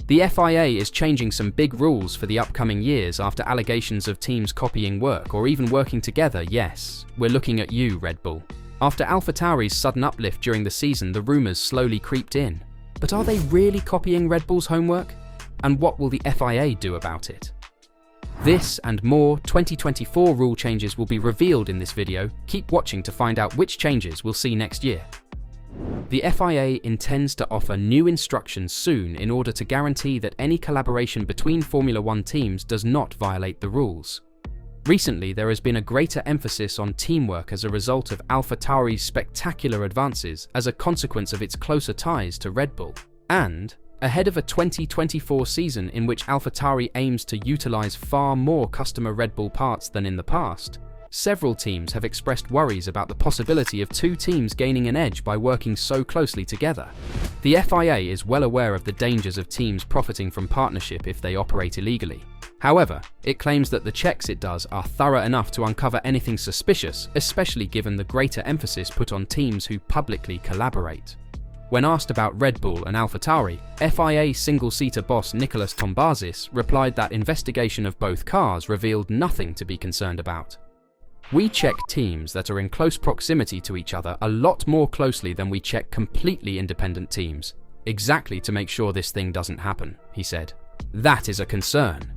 The FIA is changing some big rules for the upcoming years after allegations of teams copying work or even working together. Yes, we're looking at you, Red Bull. After Alpha Tauri's sudden uplift during the season, the rumours slowly creeped in. But are they really copying Red Bull's homework? And what will the FIA do about it? This and more 2024 rule changes will be revealed in this video. Keep watching to find out which changes we'll see next year. The FIA intends to offer new instructions soon in order to guarantee that any collaboration between Formula One teams does not violate the rules. Recently, there has been a greater emphasis on teamwork as a result of Alpha Tauri's spectacular advances as a consequence of its closer ties to Red Bull. And, ahead of a 2024 season in which Alpha Tauri aims to utilize far more customer Red Bull parts than in the past, several teams have expressed worries about the possibility of two teams gaining an edge by working so closely together. The FIA is well aware of the dangers of teams profiting from partnership if they operate illegally. However, it claims that the checks it does are thorough enough to uncover anything suspicious, especially given the greater emphasis put on teams who publicly collaborate. When asked about Red Bull and Alpha Tauri, FIA single-seater boss Nicolas Tombazis replied that investigation of both cars revealed nothing to be concerned about. We check teams that are in close proximity to each other a lot more closely than we check completely independent teams, exactly to make sure this thing doesn't happen, he said. That is a concern.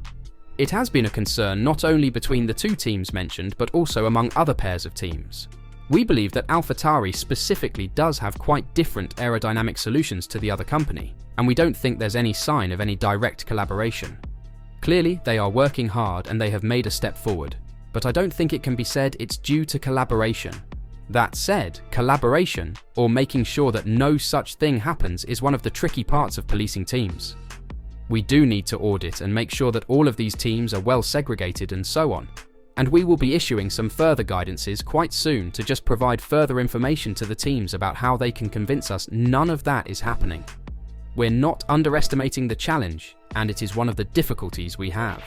It has been a concern not only between the two teams mentioned, but also among other pairs of teams. We believe that Alpha Tauri specifically does have quite different aerodynamic solutions to the other company, and we don't think there's any sign of any direct collaboration. Clearly, they are working hard and they have made a step forward, but I don't think it can be said it's due to collaboration. That said, collaboration, or making sure that no such thing happens, is one of the tricky parts of policing teams. We do need to audit and make sure that all of these teams are well segregated and so on. And we will be issuing some further guidances quite soon to just provide further information to the teams about how they can convince us none of that is happening. We're not underestimating the challenge, and it is one of the difficulties we have.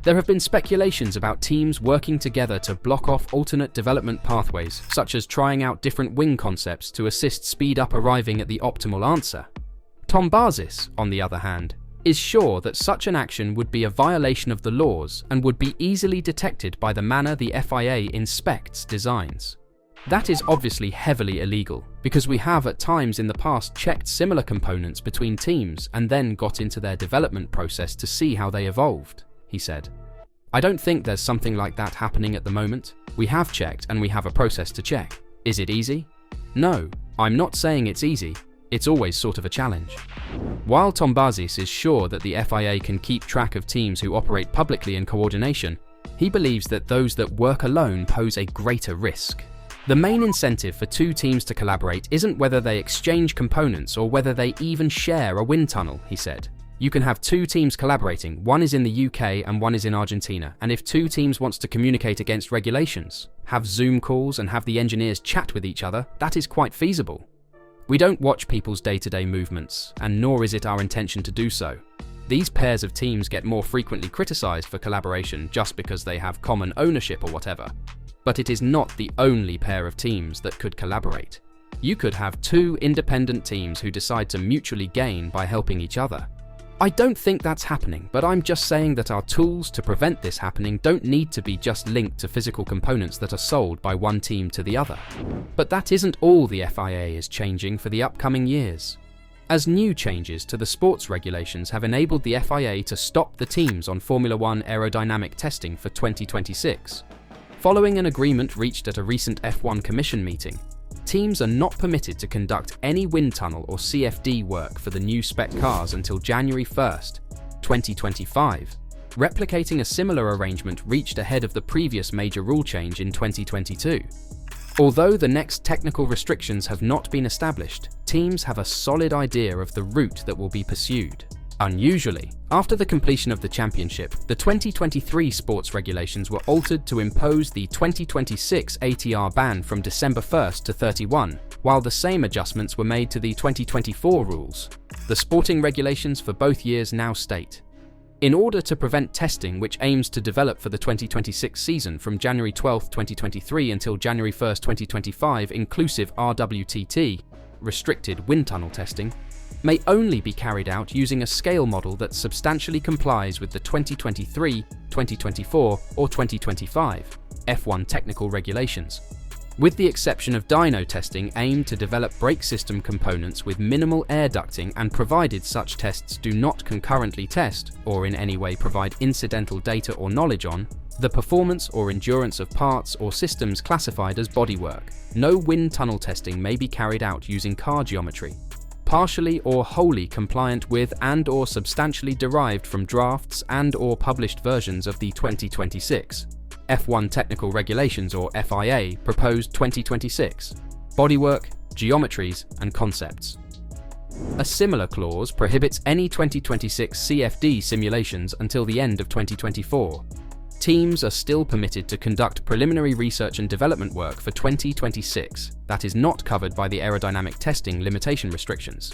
There have been speculations about teams working together to block off alternate development pathways, such as trying out different wing concepts to assist speed up arriving at the optimal answer. Tombazis, on the other hand, is sure that such an action would be a violation of the laws and would be easily detected by the manner the FIA inspects designs. That is obviously heavily illegal, because we have at times in the past checked similar components between teams and then got into their development process to see how they evolved, he said. I don't think there's something like that happening at the moment. We have checked and we have a process to check. Is it easy? No, I'm not saying it's easy. It's always sort of a challenge. While Tombazis is sure that the FIA can keep track of teams who operate publicly in coordination, he believes that those that work alone pose a greater risk. The main incentive for two teams to collaborate isn't whether they exchange components or whether they even share a wind tunnel, he said. You can have two teams collaborating, one is in the UK and one is in Argentina, and if two teams want to communicate against regulations, have Zoom calls and have the engineers chat with each other, that is quite feasible. We don't watch people's day-to-day movements, and nor is it our intention to do so. These pairs of teams get more frequently criticised for collaboration just because they have common ownership or whatever. But it is not the only pair of teams that could collaborate. You could have two independent teams who decide to mutually gain by helping each other. I don't think that's happening, but I'm just saying that our tools to prevent this happening don't need to be just linked to physical components that are sold by one team to the other. But that isn't all the FIA is changing for the upcoming years. As new changes to the sports regulations have enabled the FIA to stop the teams on Formula One aerodynamic testing for 2026. Following an agreement reached at a recent F1 Commission meeting, teams are not permitted to conduct any wind tunnel or CFD work for the new spec cars until January 1st, 2025, replicating a similar arrangement reached ahead of the previous major rule change in 2022. Although the next technical restrictions have not been established, teams have a solid idea of the route that will be pursued. Unusually, after the completion of the championship, the 2023 sports regulations were altered to impose the 2026 ATR ban from December 1st to 31, while the same adjustments were made to the 2024 rules. The sporting regulations for both years now state, in order to prevent testing which aims to develop for the 2026 season from January 12, 2023 until January 1, 2025 inclusive RWTT, restricted wind tunnel testing, may only be carried out using a scale model that substantially complies with the 2023, 2024, or 2025 F1 technical regulations, with the exception of dyno testing aimed to develop brake system components with minimal air ducting, and provided such tests do not concurrently test, or in any way provide incidental data or knowledge on, the performance or endurance of parts or systems classified as bodywork. No wind tunnel testing may be carried out using car geometry, partially or wholly compliant with and/or substantially derived from drafts and/or published versions of the 2026 F1 Technical Regulations, or FIA, proposed 2026 bodywork, geometries, and concepts. A similar clause prohibits any 2026 CFD simulations until the end of 2024. Teams are still permitted to conduct preliminary research and development work for 2026 that is not covered by the aerodynamic testing limitation restrictions.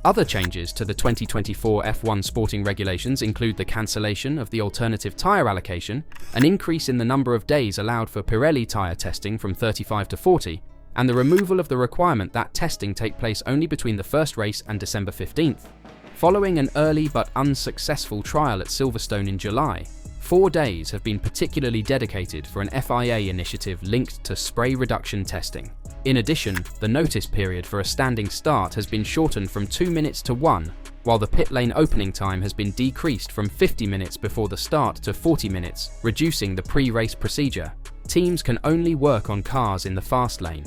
Other changes to the 2024 F1 sporting regulations include the cancellation of the alternative tyre allocation, an increase in the number of days allowed for Pirelli tyre testing from 35 to 40, and the removal of the requirement that testing take place only between the first race and December 15th. Following an early but unsuccessful trial at Silverstone in July, 4 days have been particularly dedicated for an FIA initiative linked to spray reduction testing. In addition, the notice period for a standing start has been shortened from 2 minutes to 1, while the pit lane opening time has been decreased from 50 minutes before the start to 40 minutes, reducing the pre-race procedure. Teams can only work on cars in the fast lane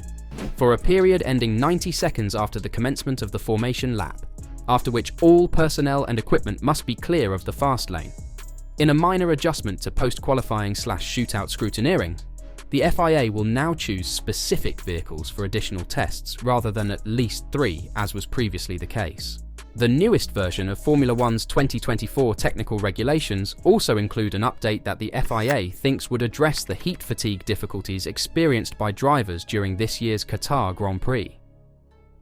for a period ending 90 seconds after the commencement of the formation lap, after which all personnel and equipment must be clear of the fast lane. In a minor adjustment to post-qualifying/shootout scrutineering, the FIA will now choose specific vehicles for additional tests rather than at least 3, as was previously the case. The newest version of Formula One's 2024 technical regulations also include an update that the FIA thinks would address the heat fatigue difficulties experienced by drivers during this year's Qatar Grand Prix.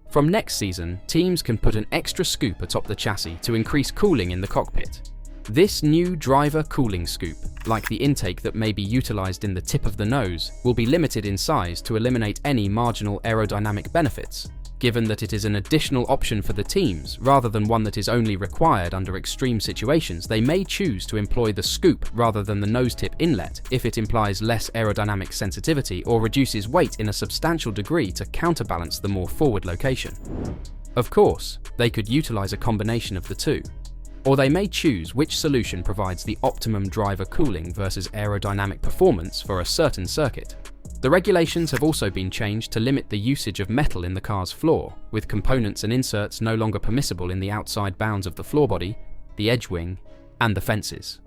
From next season, teams can put an extra scoop atop the chassis to increase cooling in the cockpit. This new driver cooling scoop, like the intake that may be utilized in the tip of the nose, will be limited in size to eliminate any marginal aerodynamic benefits, given that it is an additional option for the teams rather than one that is only required under extreme situations. They may choose to employ the scoop rather than the nose tip inlet if it implies less aerodynamic sensitivity or reduces weight in a substantial degree to counterbalance the more forward location. Of course, they could utilize a combination of the two, or they may choose which solution provides the optimum driver cooling versus aerodynamic performance for a certain circuit. The regulations have also been changed to limit the usage of metal in the car's floor, with components and inserts no longer permissible in the outside bounds of the floor body, the edge wing, and the fences.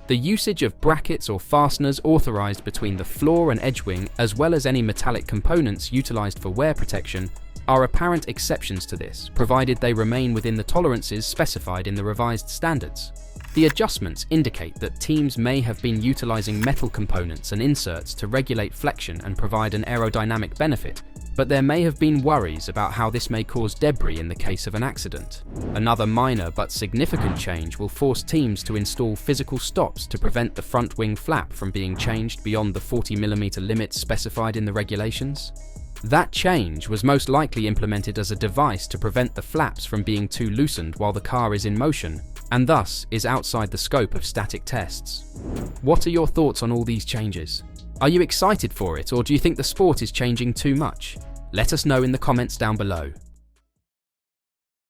The usage of brackets or fasteners authorized between the floor and edge wing, as well as any metallic components utilized for wear protection, are apparent exceptions to this, provided they remain within the tolerances specified in the revised standards. The adjustments indicate that teams may have been utilizing metal components and inserts to regulate flexion and provide an aerodynamic benefit, but there may have been worries about how this may cause debris in the case of an accident. Another minor but significant change will force teams to install physical stops to prevent the front wing flap from being changed beyond the 40mm limit specified in the regulations. That change was most likely implemented as a device to prevent the flaps from being too loosened while the car is in motion, and thus is outside the scope of static tests. What are your thoughts on all these changes? Are you excited for it, or do you think the sport is changing too much? Let us know in the comments down below.